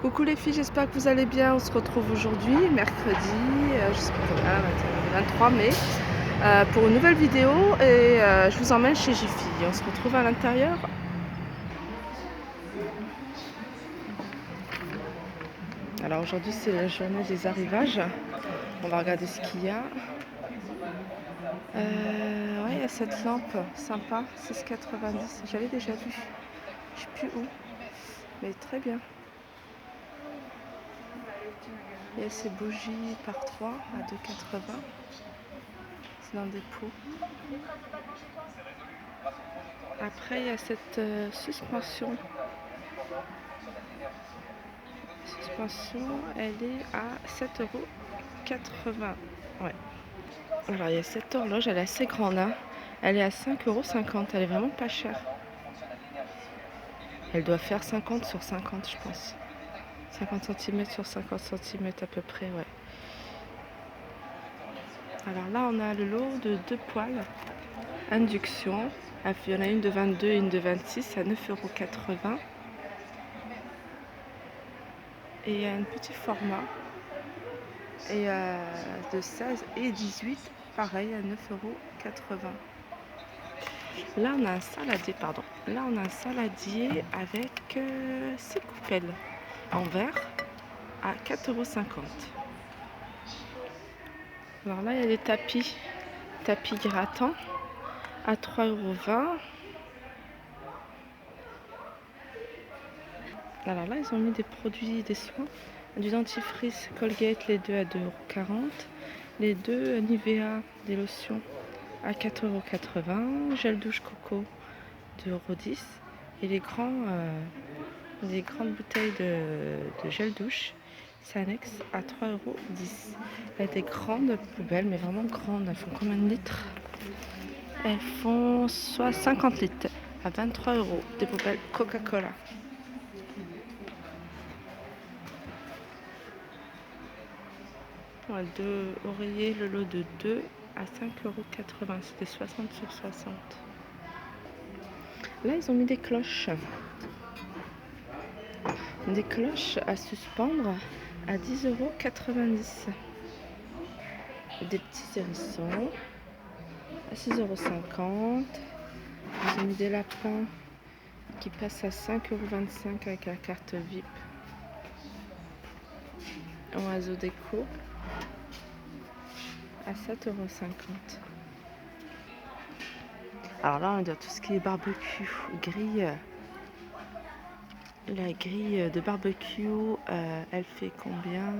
Coucou les filles, j'espère que vous allez bien. On se retrouve aujourd'hui, mercredi, je sais pas combien, 23 mai, pour une nouvelle vidéo et je vous emmène chez Jiffy. On se retrouve à l'intérieur. Alors aujourd'hui c'est la journée des arrivages. On va regarder ce qu'il y a. Ouais, il y a cette lampe sympa, 6,90. J'avais déjà vu, je sais plus où, mais très bien. Il y a ces bougies par 3 à 2,80. C'est dans des pots. Après, il y a cette suspension. Elle est à 7,80 €. Ouais. Alors, il y a cette horloge, elle est assez grande. Hein. Elle est à 5,50 €. Elle est vraiment pas chère. Elle doit faire 50 sur 50, je pense. 50 cm sur 50 cm à peu près, ouais. Alors là, on a le lot de 2 poêles. Induction. Il y en a une de 22 et une de 26 à 9,80 €. Et il y a un petit format. Et de 16 et 18, pareil à 9,80 €. Là on a un saladier, pardon. Là on a un saladier avec 6 coupelles en verre à 4,50 €. Alors là il y a des tapis grattants à 3,20 €. Alors là ils ont mis des produits, des soins, du dentifrice Colgate, les deux à 2,40 €. Les deux Nivea, des lotions à 4,80 €. Gel douche coco 2,10 € et les grandes bouteilles de gel douche Sanex à 3,10 €. Il y a des grandes poubelles, mais vraiment grandes. Elles font combien de litres? Elles font soit 50 litres à 23 €. Des poubelles Coca-Cola. Ouais, deux oreillers, le lot de 2 à 5,80 €. C'était 60 sur 60. Là, ils ont mis des cloches. Des cloches à suspendre à 10,90 €. Des petits hérissons à 6,50 €. Ils ont mis des lapins qui passent à 5,25 € avec la carte VIP. Oiseau déco à 7,50 €. Alors là, on a tout ce qui est barbecue, grille. La grille de barbecue, elle fait combien?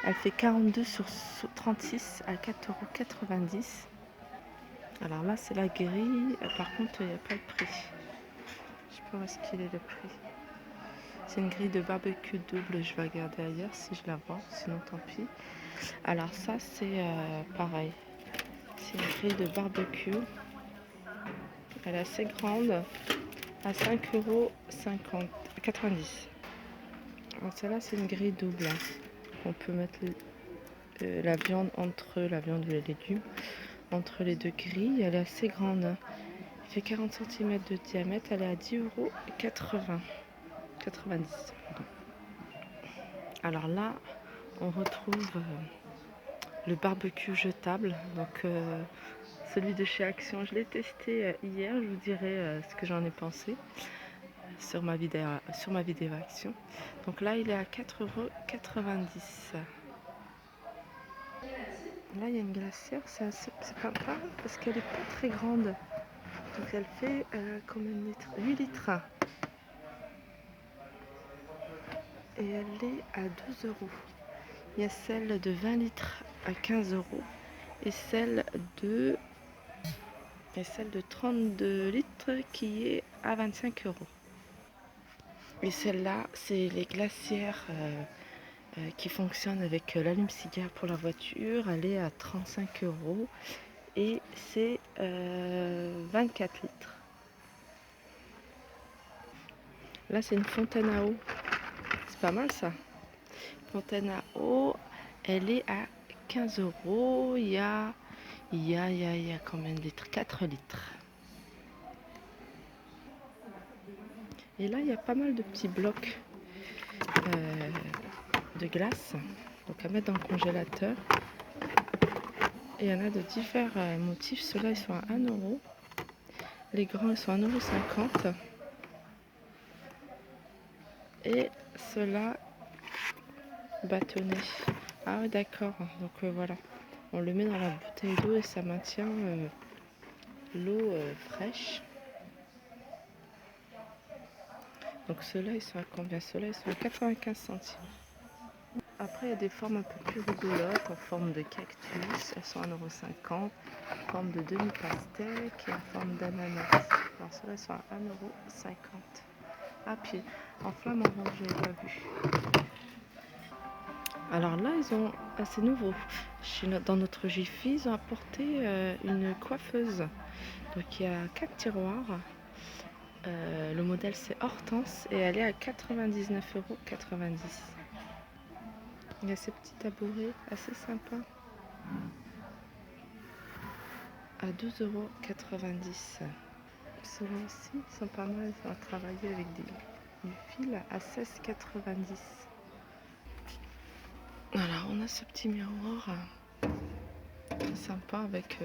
Elle fait 42 sur 36 à 4,90 €. Alors là, c'est la grille. Par contre, il n'y a pas de prix. Je sais pas où est-ce qu'il est le prix. C'est une grille de barbecue double. Je vais regarder ailleurs si je la vois. Sinon, tant pis. Alors ça, c'est pareil. C'est une grille de barbecue. Elle est assez grande. À 5,90 €. Celle-là, c'est une grille double. On peut mettre la viande entre la viande ou les légumes. Entre les deux grilles, elle est assez grande. Elle fait 40 cm de diamètre. Elle est à 10,90 €. Alors là, on retrouve le barbecue jetable. Donc celui de chez Action, je l'ai testé hier. Je vous dirai ce que j'en ai pensé sur ma vidéo Action. Donc là, il est à 4,90 €. Là, il y a une glacière, c'est pas mal parce qu'elle est pas très grande. Donc elle fait combien de litres? 8 litres. Et elle est à 12 €. Il y a celle de 20 litres à 15 € et celle de 32 litres qui est à 25 €. Et celle-là, c'est les glacières qui fonctionnent avec l'allume-cigare pour la voiture. Elle est à 35 € et c'est 24 litres. Là, c'est une fontaine à eau. C'est pas mal ça. Fontaine à eau, elle est à 15 €. Il y a combien de litres? 4 litres. Et là, il y a pas mal de petits blocs. de glace, donc à mettre dans le congélateur. Et il y en a de divers motifs. Ceux-là, ils sont à 1 euro. Les grands, ils sont à 1,50 €. Et ceux-là, bâtonnets. Ah oui, d'accord. Donc voilà. On le met dans la bouteille d'eau et ça maintient l'eau fraîche. Donc ceux-là, ils sont à combien? Ceux-là, ils sont à 95 centimes. Après, il y a des formes un peu plus rigolotes en forme de cactus. Elles sont à 1,50 €. En forme de demi-pastèque et en forme d'ananas. Alors ceux-là, ils sont à 1,50 €. Ah, puis en flamme orange, je n'ai pas vu. Alors là, ils ont, assez nouveau. Dans notre Jiffy, ils ont apporté une coiffeuse. Donc il y a 4 tiroirs. Le modèle c'est Hortense et elle est à 99,90 €. Il y a ces petits tabourets assez sympas à 12,90 €. Ceux-là aussi ils sont pas mal, ils ont travaillé avec du fil à 16,90 €. Voilà, on a ce petit miroir sympa avec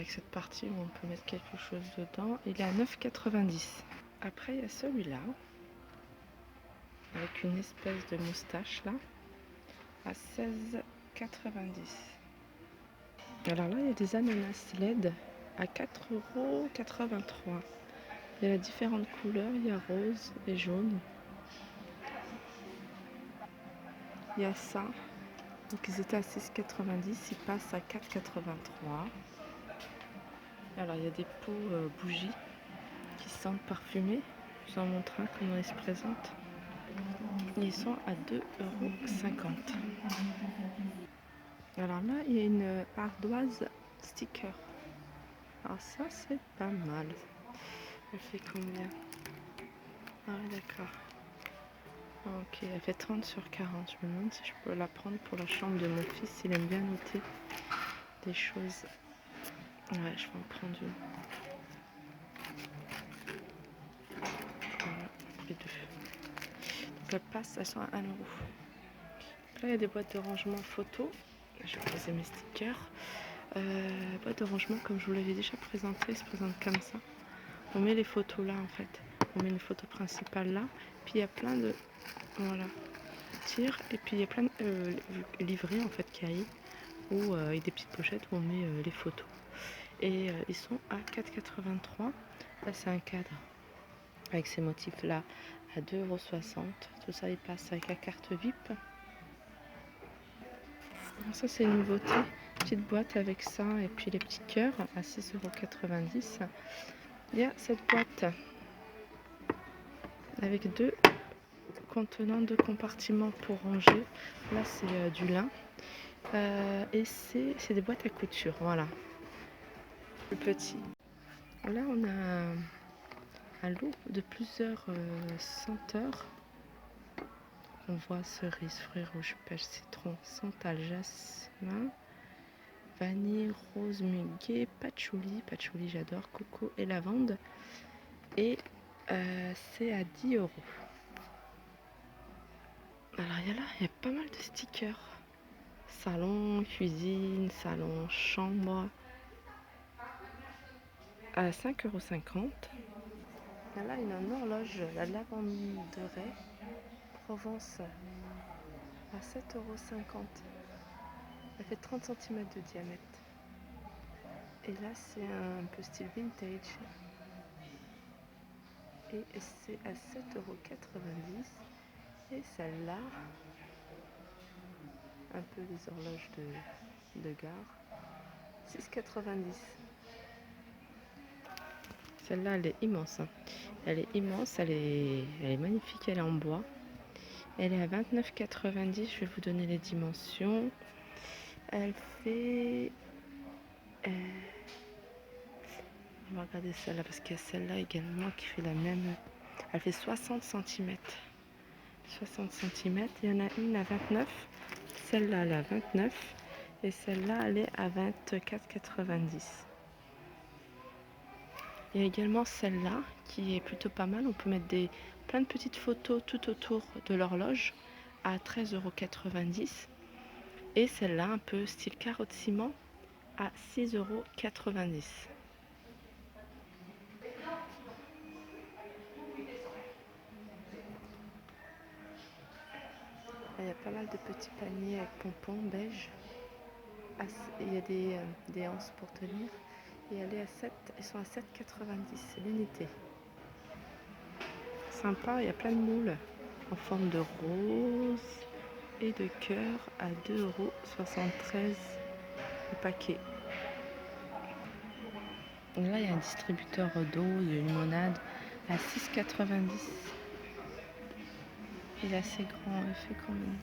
cette partie où on peut mettre quelque chose dedans. Il est à 9,90 €. Après, il y a celui-là, avec une espèce de moustache là, à 16,90 €. Alors là, il y a des ananas LED à 4,83 €. Il y a différentes couleurs, il y a rose et jaune. Il y a ça. Donc ils étaient à 6,90 €, ils passent à 4,83 €. Alors il y a des pots bougies qui sentent parfumées. Je vous en montre un comment ils se présentent. Ils sont à 2,50 €. Alors là, il y a une ardoise sticker. Alors ça, c'est pas mal. Elle fait combien? Ah oui, d'accord. Ok, elle fait 30 sur 40. Je me demande si je peux la prendre pour la chambre de mon fils. Il aime bien noter des choses. Ouais, je vais en prendre une. Voilà, les deux. Donc elles passent, elles sont à 1 €. Là, il y a des boîtes de rangement photo. Je vais poser mes stickers. Boîte de rangement, comme je vous l'avais déjà présenté, elle se présente comme ça. On met les photos là en fait. On met une photo principale là. Puis il y a plein de... Voilà. Tire. Et puis il y a plein de livrets en fait qui arrivent. Ou avec des petites pochettes où on met les photos. Et ils sont à 4,83 €. Là c'est un cadre. Avec ces motifs là à 2,60 €. Tout ça il passe avec la carte VIP. Ça c'est une nouveauté. Petite boîte avec ça et puis les petits cœurs à 6,90 €. Il y a cette boîte avec deux contenant 2 compartiments pour ranger. Là c'est du lin et c'est des boîtes à couture, voilà, plus petit. Là on a un lot de plusieurs senteurs. On voit cerise, fruits rouges, pêche, citron, santal, jasmin, vanille, rose, muguet, patchouli, patchouli j'adore, coco et lavande. Et c'est à 10 €. Alors il y a pas mal de stickers. Salon, cuisine, salon, chambre. À 5,50 €. Là, une horloge, la Lavanderaie, Provence, à 7,50 €. Elle fait 30 cm de diamètre. Et là, c'est un peu style vintage. Et c'est à 7,90 €. Et celle-là, un peu les horloges de gare, 6,90 €. Celle-là, elle est immense. Elle est immense, elle est magnifique, elle est en bois. Elle est à 29,90 €. Je vais vous donner les dimensions. Elle fait... on va regarder celle-là parce qu'il y a celle-là également qui fait la même. Elle fait 60 cm. 60 cm. Il y en a une à 29. Celle-là, elle est à 29. Et celle-là, elle est à 24,90 €. Il y a également celle-là qui est plutôt pas mal. On peut mettre plein de petites photos tout autour de l'horloge à 13,90 €. Et celle-là, un peu style carotte ciment, à 6,90 €. Il y a pas mal de petits paniers avec pompons beige. Il y a des anses pour tenir. Et elles sont à 7,90 € l'unité. Sympa, il y a plein de moules en forme de rose et de cœur à 2,73 € le paquet. Donc là, il y a un distributeur d'eau, de limonade à 6,90 €. Il est assez grand, il fait quand même